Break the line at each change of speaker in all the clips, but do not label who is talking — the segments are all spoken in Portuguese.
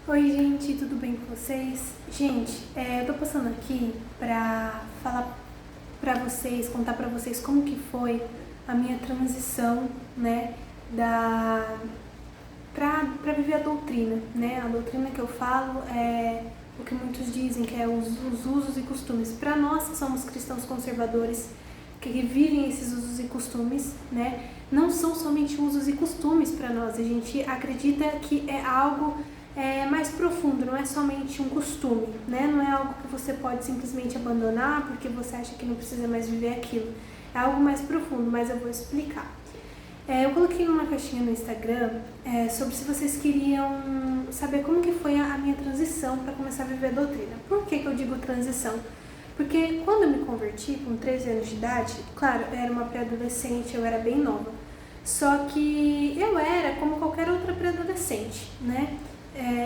Oi, gente, tudo bem com vocês? Gente, eu tô passando aqui pra falar pra vocês, contar pra vocês como que foi a minha transição, né, pra viver a doutrina, né? A doutrina que eu falo é o que muitos dizem que é os usos e costumes. Pra nós que somos cristãos conservadores, que vivem esses usos e costumes, né? Não são somente usos e costumes para nós, a gente acredita que é algo mais profundo, não é somente um costume, né? Não é algo que você pode simplesmente abandonar porque você acha que não precisa mais viver aquilo. É algo mais profundo, mas eu vou explicar. Eu coloquei numa caixinha no Instagram sobre se vocês queriam saber como que foi a minha transição para começar a viver a doutrina. Por que eu digo transição? Porque quando eu me converti, com 13 anos de idade, claro, eu era uma pré-adolescente, eu era bem nova. Só que eu era como qualquer outra pré-adolescente, né?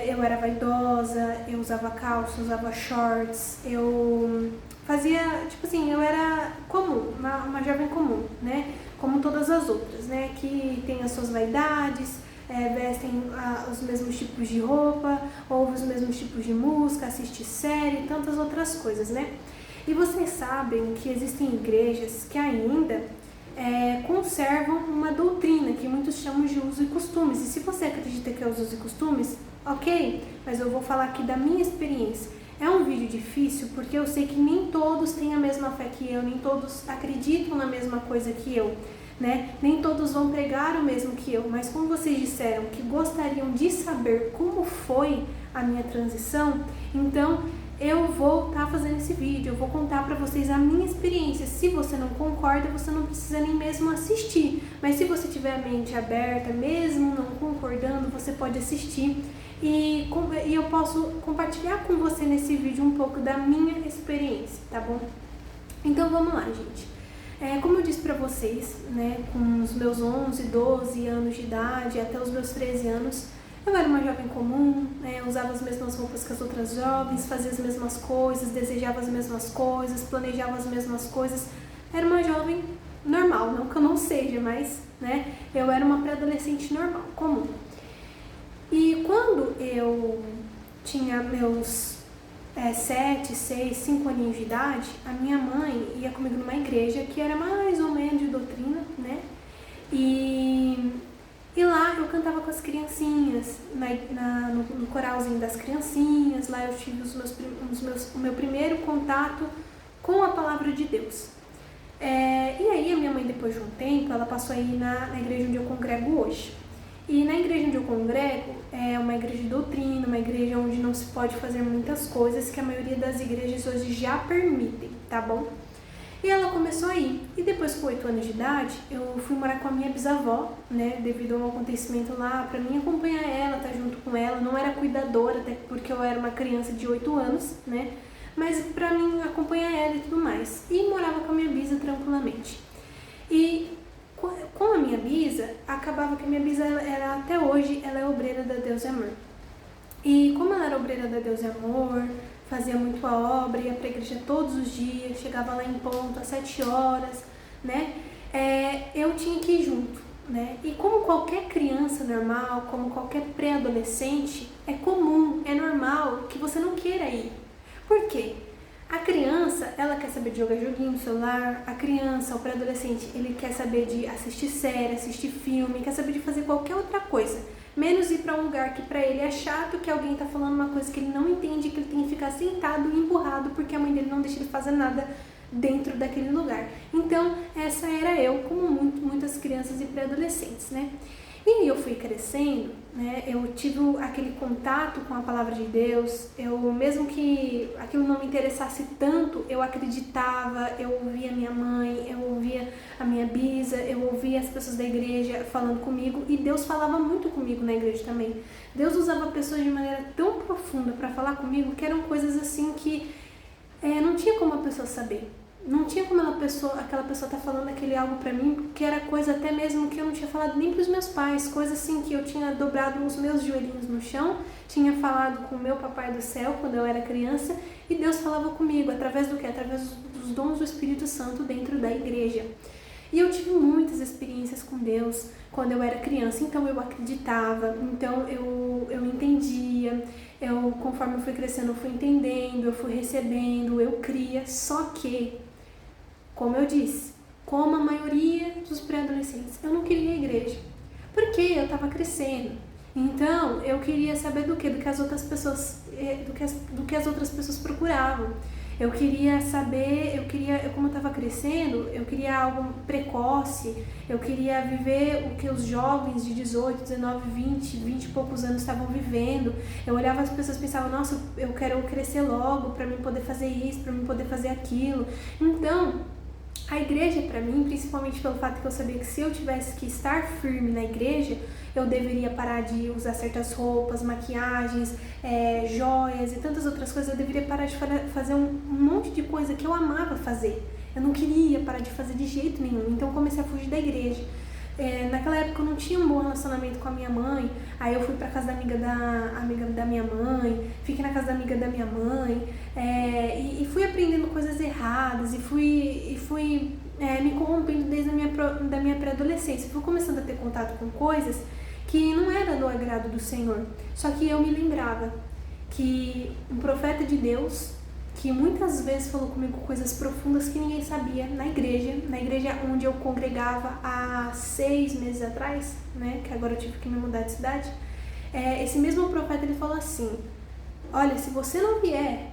Eu era vaidosa, eu usava calça, usava shorts, eu fazia, tipo assim, eu era comum, uma jovem comum, né? Como todas as outras, né? Que tem as suas vaidades, vestem os mesmos tipos de roupa, ouvem os mesmos tipos de música, assiste série e tantas outras coisas, né? E vocês sabem que existem igrejas que ainda conservam uma doutrina que muitos chamam de usos e costumes. E se você acredita que é usos e costumes, ok, mas eu vou falar aqui da minha experiência. É um vídeo difícil porque eu sei que nem todos têm a mesma fé que eu, nem todos acreditam na mesma coisa que eu, né? Nem todos vão pregar o mesmo que eu, mas como vocês disseram que gostariam de saber como foi a minha transição, então eu vou estar fazendo esse vídeo, eu vou contar para vocês a minha experiência. Se você não concorda, você não precisa nem mesmo assistir, mas se você tiver a mente aberta, mesmo não concordando, você pode assistir e eu posso compartilhar com você nesse vídeo um pouco da minha experiência, tá bom? Então vamos lá, gente. Como eu disse pra vocês, né, com os meus 11, 12 anos de idade até os meus 13 anos, eu era uma jovem comum, usava as mesmas roupas que as outras jovens, fazia as mesmas coisas, desejava as mesmas coisas, planejava as mesmas coisas. Era uma jovem normal, não que eu não seja, mas né, eu era uma pré-adolescente normal, comum. E quando eu tinha meus 7, 6, 5 aninhos de idade, a minha mãe ia comigo numa igreja que era mais ou menos de doutrina, né? E lá eu cantava com as criancinhas, no coralzinho das criancinhas. Lá eu tive o meu primeiro contato com a palavra de Deus. E aí a minha mãe, depois de um tempo, ela passou a ir na igreja onde eu congrego hoje. E na igreja onde eu congrego é uma igreja de doutrina, uma igreja onde não se pode fazer muitas coisas que a maioria das igrejas hoje já permitem, tá bom? E ela começou a ir. E depois, com 8 anos de idade, eu fui morar com a minha bisavó, né? Devido a um acontecimento lá, pra mim acompanhar ela, estar junto com ela. Não era cuidadora, até porque eu era uma criança de 8 anos, né? Mas pra mim acompanhar ela e tudo mais. E morava com a minha bisa tranquilamente. E com a minha bisa, acabava que a minha bisa, até hoje, ela é obreira da Deus e Amor. E como ela era obreira da Deus e Amor, fazia muito a obra, ia pra igreja todos os dias, chegava lá em ponto às 7 horas, né? Eu tinha que ir junto, né? E como qualquer criança normal, como qualquer pré-adolescente, é comum, é normal que você não queira ir. Por quê? A criança, ela quer saber de jogar joguinho no celular, a criança, o pré-adolescente, ele quer saber de assistir série, assistir filme, quer saber de fazer qualquer outra coisa. Menos ir para um lugar que para ele é chato, que alguém tá falando uma coisa que ele não entende, que ele tem que ficar sentado e empurrado porque a mãe dele não deixa ele fazer nada dentro daquele lugar. Então, essa era eu, como muitas crianças e pré-adolescentes, né? E eu fui crescendo, né? Eu tive aquele contato com a palavra de Deus. Eu, mesmo que aquilo não me interessasse tanto, eu acreditava, eu ouvia minha mãe, eu ouvia a minha bisa, eu ouvia as pessoas da igreja falando comigo, e Deus falava muito comigo na igreja também. Deus usava pessoas de maneira tão profunda para falar comigo, que eram coisas assim que não tinha como a pessoa saber. Não tinha como aquela pessoa tá falando aquele algo pra mim, que era coisa até mesmo que eu não tinha falado nem pros meus pais, coisa assim que eu tinha dobrado os meus joelhinhos no chão, tinha falado com o meu papai do céu quando eu era criança, e Deus falava comigo, através do quê? Através dos dons do Espírito Santo dentro da igreja. E eu tive muitas experiências com Deus quando eu era criança, então eu acreditava, então eu entendia, conforme eu fui crescendo, eu fui entendendo, eu fui recebendo, eu cria. Só que, como eu disse, como a maioria dos pré-adolescentes, eu não queria a igreja. Porque eu estava crescendo. Então, eu queria saber do quê? Do que as outras pessoas, do que as outras pessoas procuravam. Eu queria saber, como eu estava crescendo, eu queria algo precoce, eu queria viver o que os jovens de 18, 19, 20 e poucos anos estavam vivendo. Eu olhava as pessoas e pensava, nossa, eu quero crescer logo para mim poder fazer isso, para mim poder fazer aquilo. Então, a igreja para mim, principalmente pelo fato que eu sabia que se eu tivesse que estar firme na igreja, eu deveria parar de usar certas roupas, maquiagens, joias e tantas outras coisas. Eu deveria parar de fazer um monte de coisa que eu amava fazer. Eu não queria parar de fazer de jeito nenhum, então eu comecei a fugir da igreja. Naquela época eu não tinha um bom relacionamento com a minha mãe, aí eu fui pra casa da amiga da minha mãe, fiquei na casa da amiga da minha mãe, e fui aprendendo coisas erradas, e fui me corrompendo desde da minha pré-adolescência. Fui começando a ter contato com coisas que não era do agrado do Senhor. Só que eu me lembrava que um profeta de Deus, que muitas vezes falou comigo coisas profundas que ninguém sabia na igreja onde eu congregava há 6 meses atrás, né, que agora eu tive que me mudar de cidade. Esse mesmo profeta, ele falou assim: olha, se você não vier,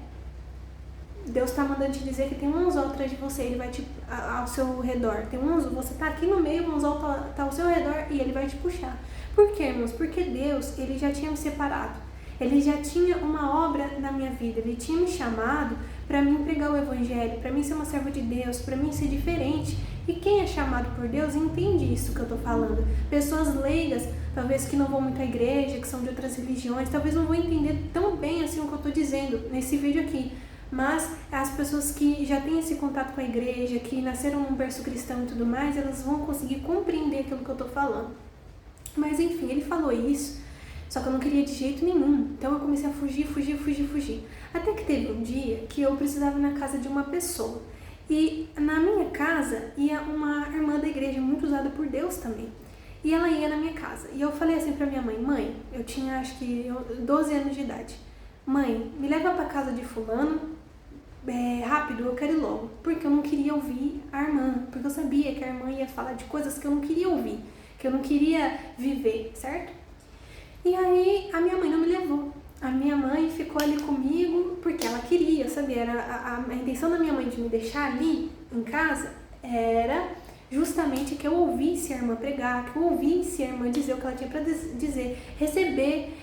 Deus está mandando te dizer que tem um anzol atrás de você, ele vai ao seu redor. Tem um anzol, você está aqui no meio, o anzol tá ao seu redor e ele vai te puxar. Por quê, irmãos? Porque Deus, ele já tinha me separado. Ele já tinha uma obra na minha vida, ele tinha me chamado para mim pregar o evangelho, para mim ser uma serva de Deus, para mim ser diferente. E quem é chamado por Deus entende isso que eu tô falando. Pessoas leigas, talvez que não vão muito à igreja, que são de outras religiões, talvez não vão entender tão bem assim o que eu tô dizendo nesse vídeo aqui. Mas as pessoas que já têm esse contato com a igreja, que nasceram num berço cristão e tudo mais, elas vão conseguir compreender aquilo que eu tô falando. Mas enfim, ele falou isso, só que eu não queria de jeito nenhum. Então eu comecei a fugir. Até que teve um dia que eu precisava ir na casa de uma pessoa. E na minha casa ia uma irmã da igreja, muito usada por Deus também. E ela ia na minha casa. E eu falei assim pra minha mãe, eu tinha acho que 12 anos de idade. Mãe, me leva pra casa de fulano, rápido, eu quero ir logo. Porque eu não queria ouvir a irmã, porque eu sabia que a irmã ia falar de coisas que eu não queria ouvir, que eu não queria viver, certo? E aí a minha mãe não me levou. A minha mãe ficou ali comigo porque ela queria, sabe? A intenção da minha mãe de me deixar ali em casa era justamente que eu ouvisse a irmã pregar, que eu ouvisse a irmã dizer o que ela tinha para dizer, receber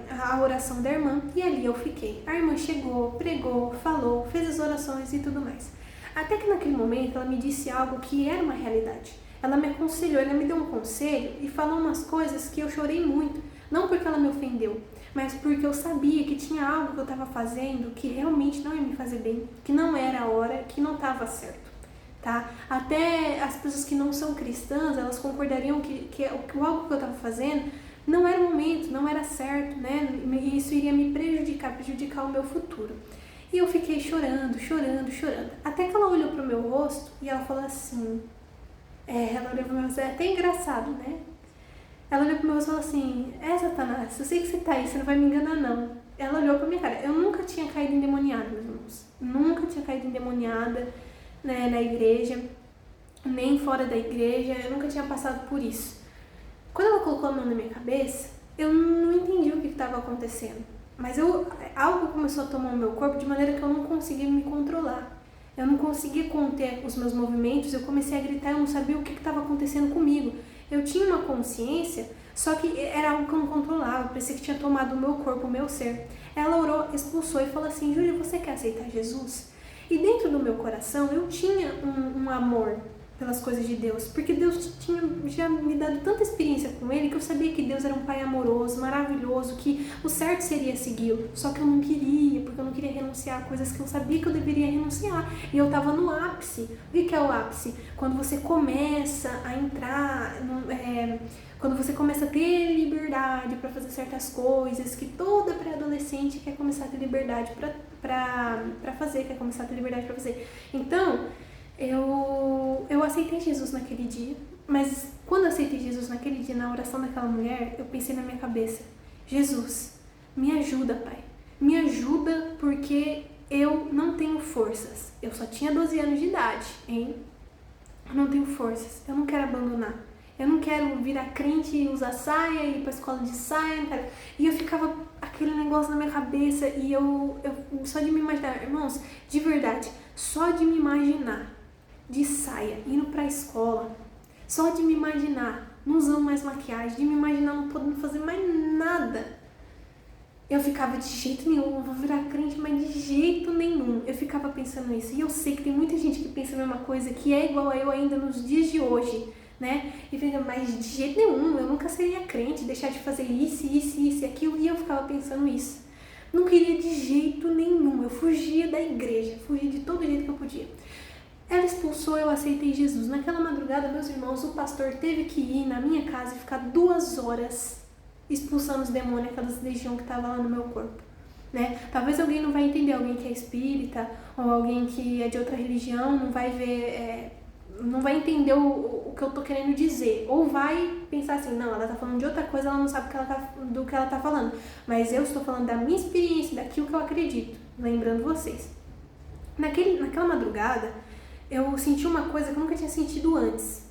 a oração da irmã. E ali eu fiquei. A irmã chegou, pregou, falou, fez as orações e tudo mais. Até que naquele momento ela me disse algo que era uma realidade. Ela me aconselhou, ela me deu um conselho e falou umas coisas que eu chorei muito. Não porque ela me ofendeu, mas porque eu sabia que tinha algo que eu estava fazendo que realmente não ia me fazer bem, que não era a hora, que não estava certo, tá? Até as pessoas que não são cristãs, elas concordariam que algo que eu estava fazendo não era o momento, não era certo, né? E isso iria me prejudicar o meu futuro. E eu fiquei chorando. Até que ela olhou pro meu rosto e ela falou assim... ela olhou pro meu rosto, é até engraçado, né? Ela olhou pro meu rosto e falou assim: Satanás, eu sei que você tá aí, você não vai me enganar não. Ela olhou pra minha cara. Eu nunca tinha caído endemoniada, meus irmãos. Nunca tinha caído endemoniada, né, na igreja, nem fora da igreja. Eu nunca tinha passado por isso. Quando ela colocou a mão na minha cabeça, eu não entendi o que estava acontecendo. Mas algo começou a tomar o meu corpo de maneira que eu não conseguia me controlar. Eu não conseguia conter os meus movimentos, eu comecei a gritar, eu não sabia o que estava acontecendo comigo. Eu tinha uma consciência, só que era algo que eu não controlava, parecia que tinha tomado o meu corpo, o meu ser. Ela orou, expulsou e falou assim: Júlia, você quer aceitar Jesus? E dentro do meu coração eu tinha um amor pelas coisas de Deus, porque Deus tinha já me dado tanta experiência com Ele que eu sabia que Deus era um Pai amoroso, maravilhoso, que o certo seria segui-lo, só que eu não queria, porque eu não queria renunciar a coisas que eu sabia que eu deveria renunciar, e eu estava no ápice. O que é o ápice? Quando você começa a entrar, quando você começa a ter liberdade para fazer certas coisas, que toda pré-adolescente quer começar a ter liberdade para fazer, quer começar a ter liberdade para fazer. Então, eu aceitei Jesus naquele dia, mas quando eu aceitei Jesus naquele dia, na oração daquela mulher, eu pensei na minha cabeça: Jesus, me ajuda, Pai. me ajuda porque eu não tenho forças. Eu só tinha 12 anos de idade, hein? Eu não tenho forças, eu não quero abandonar. Eu não quero virar crente e usar saia, ir pra escola de saia, não quero. E eu ficava aquele negócio na minha cabeça e eu só de me imaginar, irmãos, de verdade, só de me imaginar de saia, indo pra escola, só de me imaginar não usando mais maquiagem, de me imaginar não podendo fazer mais nada, eu ficava de jeito nenhum, eu vou virar crente, mas de jeito nenhum. Eu ficava pensando nisso. E eu sei que tem muita gente que pensa a mesma coisa, que é igual a eu ainda nos dias de hoje, né? E fica, mas de jeito nenhum, eu nunca seria crente, deixar de fazer isso e aquilo. E eu ficava pensando isso. Não queria de jeito nenhum. Eu fugia da igreja, fugia de todo jeito que eu podia. Ela expulsou, eu aceitei Jesus. Naquela madrugada, meus irmãos, o pastor teve que ir na minha casa e ficar 2 horas expulsando os demônios, aquelas legiões que estavam lá no meu corpo, né? Talvez alguém não vai entender, alguém que é espírita ou alguém que é de outra religião não vai ver, não vai entender o que eu tô querendo dizer, ou vai pensar assim, não, ela tá falando de outra coisa, ela não sabe do que ela tá falando, mas eu estou falando da minha experiência, daquilo que eu acredito, lembrando vocês. Naquela madrugada, eu senti uma coisa que eu nunca tinha sentido antes.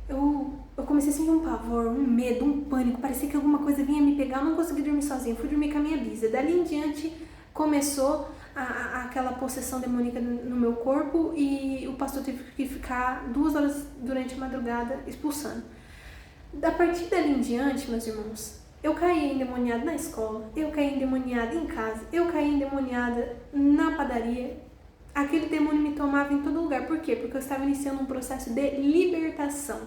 Eu comecei a sentir um pavor, um medo, um pânico, parecia que alguma coisa vinha me pegar, eu não consegui dormir sozinha, fui dormir com a minha bisa. Dali em diante começou aquela possessão demoníaca no meu corpo e o pastor teve que ficar 2 horas durante a madrugada expulsando. A partir dali em diante, meus irmãos, eu caí endemoniada na escola, eu caí endemoniada em casa, eu caí endemoniada na padaria. Aquele demônio me tomava em todo lugar. Por quê? Porque eu estava iniciando um processo de libertação.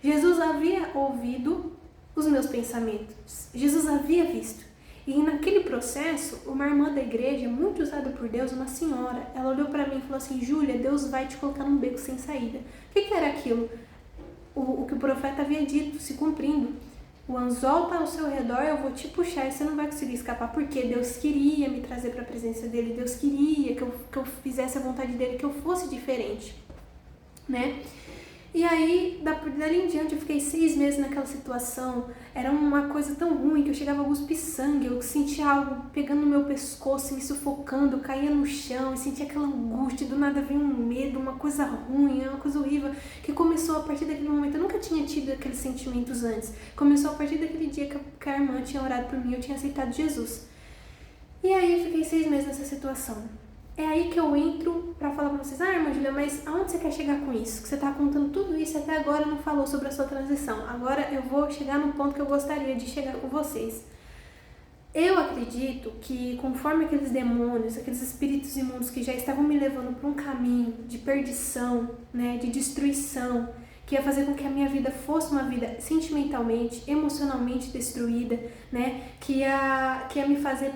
Jesus havia ouvido os meus pensamentos. Jesus havia visto. E naquele processo, uma irmã da igreja, muito usada por Deus, uma senhora, ela olhou para mim e falou assim, Júlia, Deus vai te colocar num beco sem saída. O que era aquilo? O que o profeta havia dito, se cumprindo. O anzol está ao seu redor, eu vou te puxar e você não vai conseguir escapar, porque Deus queria me trazer para a presença dele, Deus queria que eu fizesse a vontade dele, que eu fosse diferente, né? E aí, dali em diante, eu fiquei 6 meses naquela situação, era uma coisa tão ruim que eu chegava a cuspir sangue, eu sentia algo pegando no meu pescoço, me sufocando, eu caía no chão, e sentia aquela angústia, do nada veio um medo, uma coisa ruim, uma coisa horrível, que começou a partir daquele momento, eu nunca tinha tido aqueles sentimentos antes, começou a partir daquele dia que a irmã tinha orado por mim, eu tinha aceitado Jesus. E aí eu fiquei 6 meses nessa situação. É aí que eu entro pra falar pra vocês, irmã Júlia, mas aonde você quer chegar com isso? Que você tá contando tudo isso e até agora não falou sobre a sua transição. Agora eu vou chegar no ponto que eu gostaria de chegar com vocês. Eu acredito que conforme aqueles demônios, aqueles espíritos imundos que já estavam me levando para um caminho de perdição, né, de destruição, que ia fazer com que a minha vida fosse uma vida sentimentalmente, emocionalmente destruída, né? Que ia me fazer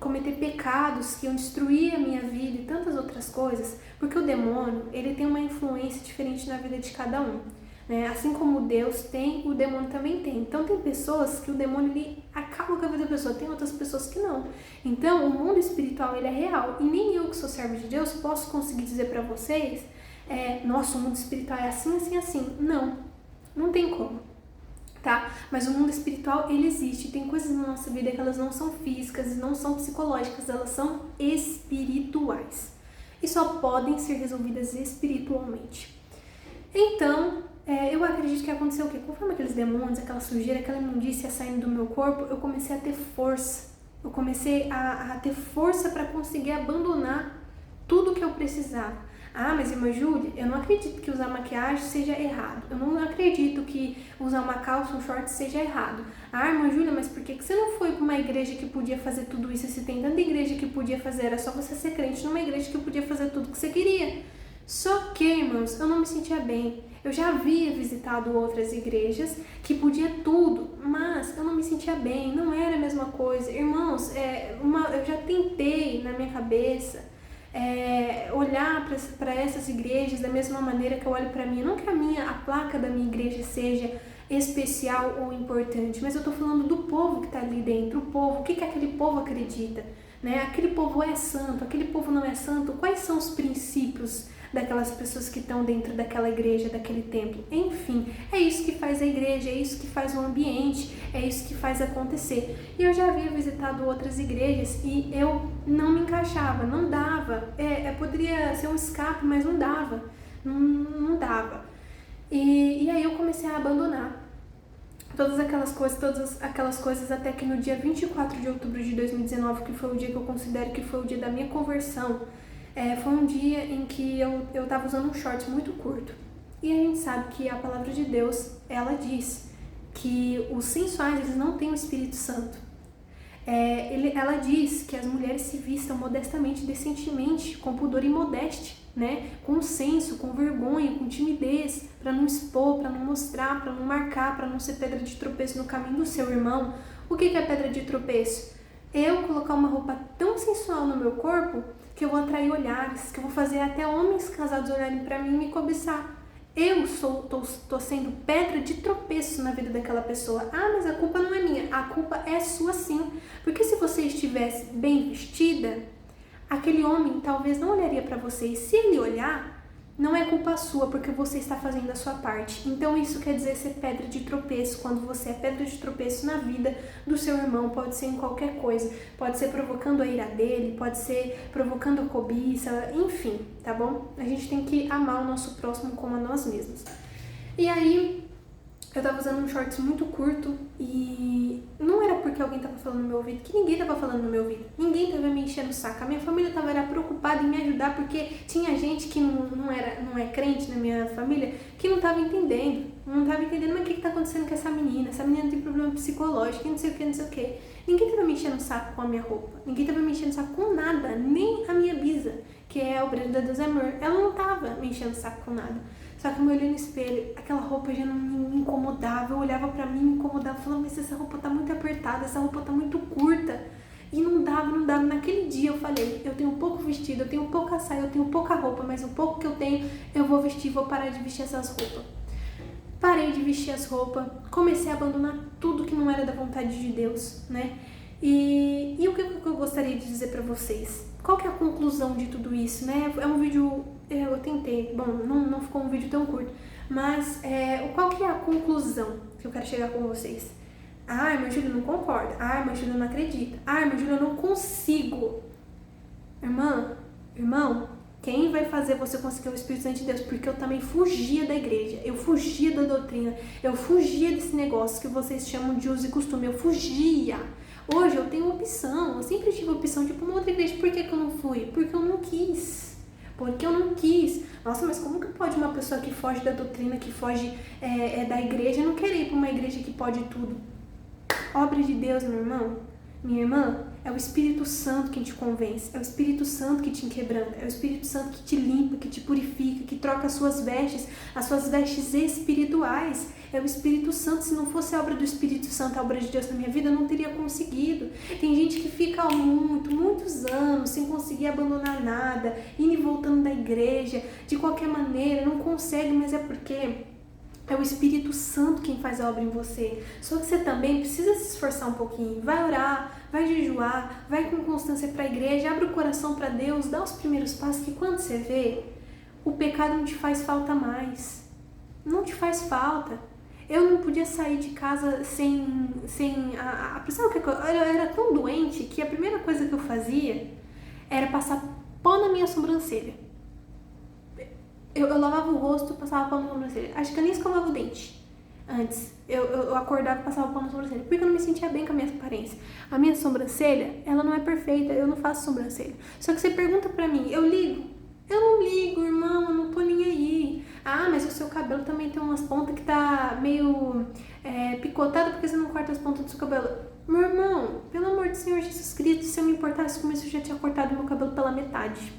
cometer pecados que iam destruir a minha vida e tantas outras coisas, porque o demônio, ele tem uma influência diferente na vida de cada um, né? Assim como Deus tem, o demônio também tem. Então tem pessoas que o demônio ele acaba com a vida da pessoa, tem outras pessoas que não. Então o mundo espiritual ele é real e nem eu que sou servo de Deus posso conseguir dizer para vocês nossa, o mundo espiritual é assim, assim, assim. Não tem como, tá? Mas o mundo espiritual, ele existe. Tem coisas na nossa vida que elas não são físicas, não são psicológicas, elas são espirituais. E só podem ser resolvidas espiritualmente. Então, eu acredito que aconteceu o quê? Conforme aqueles demônios, aquela sujeira, aquela imundícia saindo do meu corpo, eu comecei a ter força. Eu comecei a ter força para conseguir abandonar tudo que eu precisava. Ah, mas irmã Júlia, eu não acredito que usar maquiagem seja errado. Eu não acredito que usar uma calça, um short seja errado. Ah, irmã Júlia, mas por que você não foi para uma igreja que podia fazer tudo isso? Se tem tanta igreja que podia fazer, era só você ser crente numa igreja que podia fazer tudo que você queria. Só que, irmãos, eu não me sentia bem. Eu já havia visitado outras igrejas que podia tudo, mas eu não me sentia bem, não era a mesma coisa. Irmãos, eu já tentei na minha cabeça olhar para essas igrejas da mesma maneira que eu olho para mim. Não que a placa da minha igreja seja especial ou importante, mas eu tô falando do povo que tá ali dentro, o povo, o que aquele povo acredita, né? Aquele povo é santo, aquele povo não é santo, quais são os princípios daquelas pessoas que estão dentro daquela igreja, daquele templo. Enfim, é isso que faz a igreja, é isso que faz o ambiente, é isso que faz acontecer. E eu já havia visitado outras igrejas e eu não me encaixava, não dava. Poderia ser um escape, mas não dava. Não dava. E aí eu comecei a abandonar todas aquelas coisas, até que no dia 24 de outubro de 2019, que foi o dia que eu considero que foi o dia da minha conversão, foi um dia em que eu tava usando um short muito curto. E a gente sabe que a palavra de Deus, ela diz que os sensuais, eles não têm o Espírito Santo. Ela diz que as mulheres se vistam modestamente, decentemente, com pudor e modéstia, né? Com senso, com vergonha, com timidez, para não expor, para não mostrar, para não marcar, para não ser pedra de tropeço no caminho do seu irmão. O que é pedra de tropeço? Eu colocar uma roupa tão sensual no meu corpo que eu vou atrair olhares, que eu vou fazer até homens casados olharem para mim e me cobiçar. Eu tô sendo pedra de tropeço na vida daquela pessoa. Ah, mas a culpa não é minha, a culpa é sua sim. Porque se você estivesse bem vestida, aquele homem talvez não olharia para você. E se ele olhar, não é culpa sua, porque você está fazendo a sua parte. Então isso quer dizer ser pedra de tropeço. Quando você é pedra de tropeço na vida do seu irmão, pode ser em qualquer coisa. Pode ser provocando a ira dele, pode ser provocando a cobiça, enfim, tá bom? A gente tem que amar o nosso próximo como a nós mesmos. E aí, eu tava usando um shorts muito curto e não era porque alguém tava falando no meu ouvido, que ninguém tava falando no meu ouvido. Ninguém tava me enchendo o saco. A minha família era preocupada em me ajudar porque tinha gente que não é crente na minha família que não tava entendendo. Não tava entendendo, mas o que tá acontecendo com essa menina? Essa menina tem problema psicológico, não sei o que, não sei o que. Ninguém tava me enchendo o saco com a minha roupa. Ninguém tava me enchendo o saco com nada. Nem a minha bisa, que é a obreira da Deus Amor. Ela não tava me enchendo o saco com nada. Só que eu me olhei no espelho, aquela roupa já não me incomodava. Eu olhava pra mim, me incomodava, falando, mas essa roupa tá muito apertada, essa roupa tá muito curta. E não dava. Naquele dia eu falei, eu tenho pouco vestido, eu tenho pouca saia, eu tenho pouca roupa, mas o pouco que eu tenho, eu vou vestir, vou parar de vestir essas roupas. Parei de vestir as roupas, comecei a abandonar tudo que não era da vontade de Deus, né? E o que eu gostaria de dizer pra vocês? Qual que é a conclusão de tudo isso, né? É um vídeo, eu tentei, bom, não ficou um vídeo tão curto, mas qual que é a conclusão que eu quero chegar com vocês? Ah, irmã Júlia, não concorda. Ah, irmã Júlia, não acredita. Ah, irmã Júlia, eu não consigo. Irmão, quem vai fazer você conseguir o Espírito Santo de Deus? Porque eu também fugia da igreja, eu fugia da doutrina, eu fugia desse negócio que vocês chamam de uso e costume, eu fugia. Hoje eu tenho opção, eu sempre tive opção de ir pra uma outra igreja. Por que eu não fui? Porque eu não quis. Nossa, mas como que pode uma pessoa que foge da doutrina, que foge da igreja, não querer ir pra uma igreja que pode tudo? Obra de Deus, meu irmão, minha irmã, é o Espírito Santo quem te convence, é o Espírito Santo que te quebranta, é o Espírito Santo que te limpa, que te purifica, que troca as suas vestes espirituais. É o Espírito Santo. Se não fosse a obra do Espírito Santo, a obra de Deus na minha vida, eu não teria conseguido. Tem gente que fica muitos anos sem conseguir abandonar nada, indo e voltando da igreja, de qualquer maneira, não consegue, mas é porque é o Espírito Santo quem faz a obra em você. Só que você também precisa se esforçar um pouquinho. Vai orar, vai jejuar, vai com constância para a igreja, abre o coração para Deus, dá os primeiros passos, que quando você vê, o pecado não te faz falta mais. Não te faz falta. Eu não podia sair de casa sem a pessoa que eu era tão doente que a primeira coisa que eu fazia era passar pó na minha sobrancelha. Eu lavava o rosto, passava pó na sobrancelha. Acho que eu nem escovava o dente antes. Eu acordava e passava pó na sobrancelha, porque eu não me sentia bem com a minha aparência. A minha sobrancelha, ela não é perfeita, eu não faço sobrancelha. Só que você pergunta pra mim, eu ligo? Eu não ligo, irmão, eu não tô nem aí. Ah, mas o seu cabelo também tem umas pontas que tá meio picotado, porque você não corta as pontas do seu cabelo. Meu irmão, pelo amor do Senhor Jesus Cristo, se eu me importasse com isso, eu já tinha cortado meu cabelo pela metade.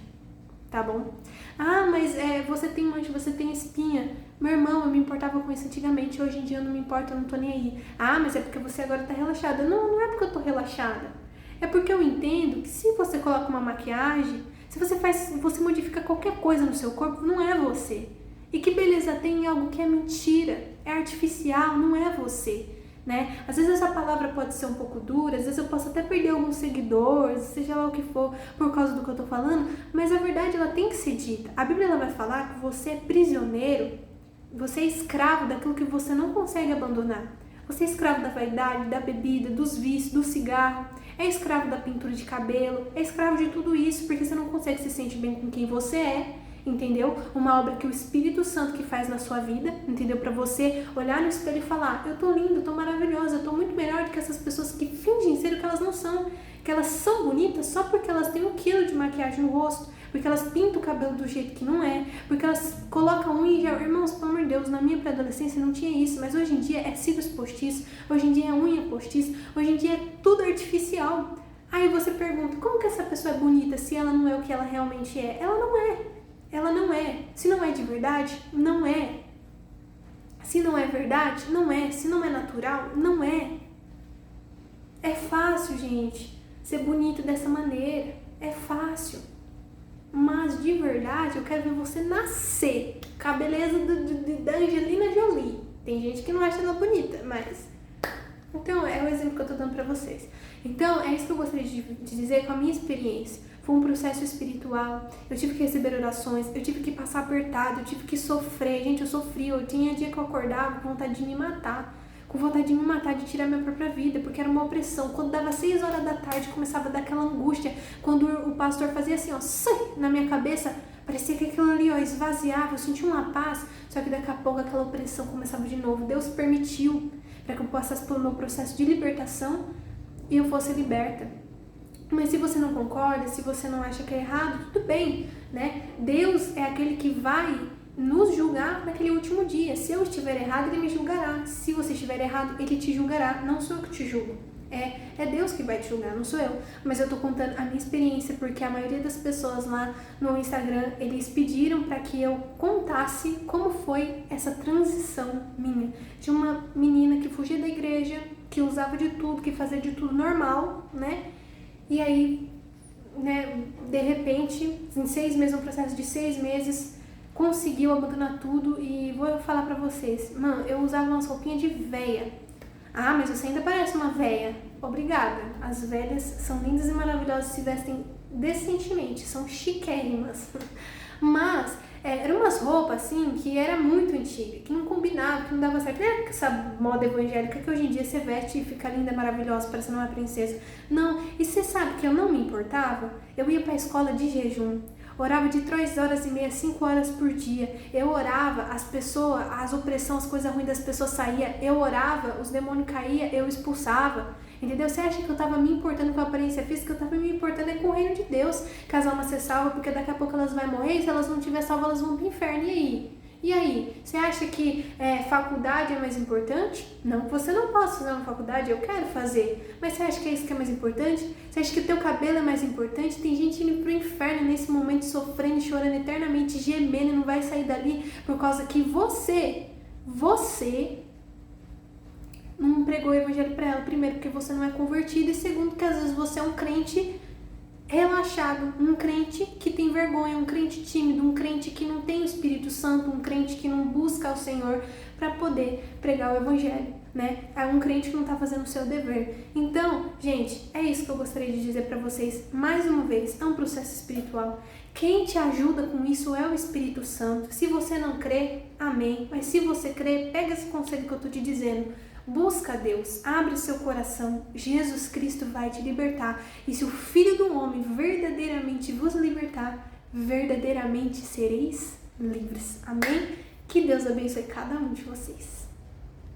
Tá bom? Ah, mas você tem mancha, você tem espinha. Meu irmão, eu me importava com isso antigamente, hoje em dia eu não me importo, eu não tô nem aí. Ah, mas é porque você agora tá relaxada. Não é porque eu tô relaxada. É porque eu entendo que se você coloca uma maquiagem, se você modifica qualquer coisa no seu corpo, não é você. E que beleza tem em algo que é mentira, é artificial, não é você. né? Às vezes essa palavra pode ser um pouco dura, às vezes eu posso até perder alguns seguidores, seja lá o que for, por causa do que eu tô falando, mas a verdade ela tem que ser dita. A Bíblia ela vai falar que você é prisioneiro, você é escravo daquilo que você não consegue abandonar. Você é escravo da vaidade, da bebida, dos vícios, do cigarro, é escravo da pintura de cabelo, é escravo de tudo isso porque você não consegue se sentir bem com quem você é. Entendeu? Uma obra que o Espírito Santo que faz na sua vida, entendeu? Para você olhar no espelho e falar, eu tô linda, eu tô maravilhosa, eu tô muito melhor do que essas pessoas que fingem ser o que elas não são, que elas são bonitas só porque elas têm 1 quilo de maquiagem no rosto, porque elas pintam o cabelo do jeito que não é, porque elas colocam unha e gel. Irmãos, pelo amor de Deus, na minha pré-adolescência não tinha isso, mas hoje em dia é cílios postiços, hoje em dia é unha postiça, hoje em dia é tudo artificial. Aí você pergunta, como que essa pessoa é bonita se ela não é o que ela realmente é? Ela não é. Ela não é. Se não é de verdade, não é. Se não é verdade, não é. Se não é natural, não é. É fácil, gente, ser bonito dessa maneira. É fácil. Mas, de verdade, eu quero ver você nascer com a beleza da Angelina Jolie. Tem gente que não acha ela bonita, mas... Então, é o exemplo que eu tô dando pra vocês. Então, é isso que eu gostaria de dizer com a minha experiência. Foi um processo espiritual, eu tive que receber orações, eu tive que passar apertado, eu tive que sofrer. Gente, eu sofri, eu tinha dia que eu acordava com vontade de me matar. Com vontade de me matar, de tirar minha própria vida, porque era uma opressão. Quando dava 6 horas da tarde, começava a dar aquela angústia. Quando o pastor fazia assim, ó, na minha cabeça, parecia que aquilo ali, ó, esvaziava, eu sentia uma paz. Só que daqui a pouco aquela opressão começava de novo. Deus permitiu para que eu passasse pelo meu processo de libertação e eu fosse liberta. Mas se você não concorda, se você não acha que é errado, tudo bem, né? Deus é aquele que vai nos julgar naquele último dia. Se eu estiver errado, Ele me julgará. Se você estiver errado, Ele te julgará. Não sou eu que te julgo. É Deus que vai te julgar, não sou eu. Mas eu tô contando a minha experiência, porque a maioria das pessoas lá no Instagram, eles pediram para que eu contasse como foi essa transição minha. De uma menina que fugia da igreja, que usava de tudo, que fazia de tudo normal, né? E aí, né, de repente, em 6 meses, um processo de 6 meses, conseguiu abandonar tudo. E vou falar pra vocês, mano, eu usava umas roupinhas de véia. Ah, mas você ainda parece uma véia. Obrigada. As velhas são lindas e maravilhosas, se vestem decentemente, são chiquérrimas. Mas eram umas roupas assim que era muito antiga, que não combinava, que não dava certo. Não era essa moda evangélica que hoje em dia você veste e fica linda, maravilhosa, parecendo uma princesa. Não, e você sabe que eu não me importava? Eu ia pra escola de jejum. Orava de 3 horas e meia, 5 horas por dia. Eu orava, as pessoas, as opressões, as coisas ruins das pessoas saíam. Eu orava, os demônios caíam, eu expulsava. Entendeu? Você acha que eu tava me importando com a aparência física? Eu tava me importando com o reino de Deus. Que as almas se salvam, porque daqui a pouco elas vão morrer. E se elas não tiver salvas, elas vão pro inferno. E aí? E aí? Você acha que faculdade é mais importante? Não que você não possa fazer uma faculdade, eu quero fazer. Mas você acha que é isso que é mais importante? Você acha que o teu cabelo é mais importante? Tem gente indo pro inferno nesse momento, sofrendo, chorando eternamente, gemendo e não vai sair dali por causa que você não pregou o evangelho pra ela. Primeiro, porque você não é convertido, e segundo, porque às vezes você é um crente relaxado, um crente que tem vergonha, um crente tímido, um crente que não tem o Espírito Santo, um crente que não busca o Senhor para poder pregar o evangelho, né? É um crente que não tá fazendo o seu dever. Então, gente, é isso que eu gostaria de dizer para vocês mais uma vez, é um processo espiritual. Quem te ajuda com isso é o Espírito Santo. Se você não crê, amém. Mas se você crê, pega esse conselho que eu tô te dizendo. Busca a Deus, abre seu coração, Jesus Cristo vai te libertar. E se o Filho do Homem verdadeiramente vos libertar, verdadeiramente sereis livres. Amém? Que Deus abençoe cada um de vocês.